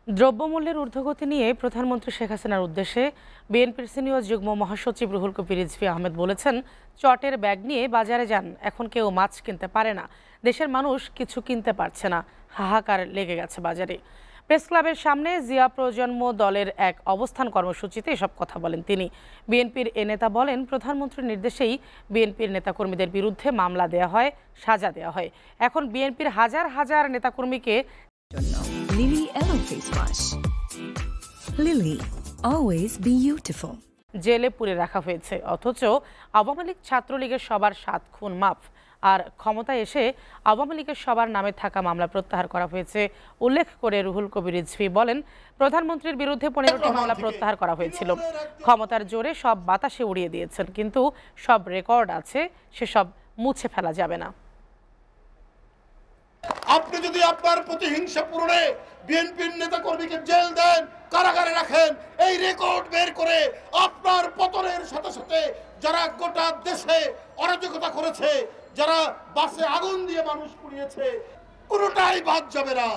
দ্রব্যমূল্যের ঊর্ধ্বগতি নিয়ে প্রধানমন্ত্রী শেখ হাসিনার উদ্দেশ্যে বিএনপির সিনিয়র যুগ্ম মহাসচিব রুহুল কবির রিজভী আহমেদ বলেছেন, চটের ব্যাগ নিয়ে বাজারে যান, এখন কেউ মাছ কিনতে পারে না, দেশের মানুষ কিছু কিনতে পারছে না, হাহাকার লেগে গেছে বাজারে। প্রেস ক্লাবের সামনে জিয়া প্রজন্ম দলের এক অবস্থান কর্মসূচিতে এসব কথা বলেন তিনি। বিএনপির এ নেতা বলেন, প্রধানমন্ত্রীর নির্দেশেই বিএনপির নেতাকর্মীদের বিরুদ্ধে মামলা দেওয়া হয়, সাজা দেওয়া হয়। এখন বিএনপির হাজার হাজার নেতাকর্মীকে Lily Aloe Face Wash. Lily, always beautiful. জেলে পুরে রাখা হয়েছে, অথচ আওয়ামী লীগ ছাত্রলীগের সবার 7 খুন মাফ। আর ক্ষমতায় এসে আওয়ামী লীগের সবার নামে থাকা মামলা প্রত্যাহার করা হয়েছে উল্লেখ করে রুহুল কবির রিজভী বলেন, প্রধানমন্ত্রীর বিরুদ্ধে 15টি মামলা প্রত্যাহার করা হয়েছিল। ক্ষমতার জোরে সব বাতাসে উড়িয়ে দিয়েছেন, কিন্তু সব রেকর্ড আছে, সেসব মুছে ফেলা যাবে না। আপনি যদি আপনার প্রতিহিংসা পূরণে বিএনপির নেতা কর্মীকে জেল দেন, কারাগারে রাখেন, এই রেকর্ড বের করে আপনার পতনের সাথে সাথে যারা গোটা দেশে অরাজকতা করেছে, যারা বাসে আগুন দিয়ে মানুষ পুড়িয়েছে, কোনোটাই বাদ যাবে না।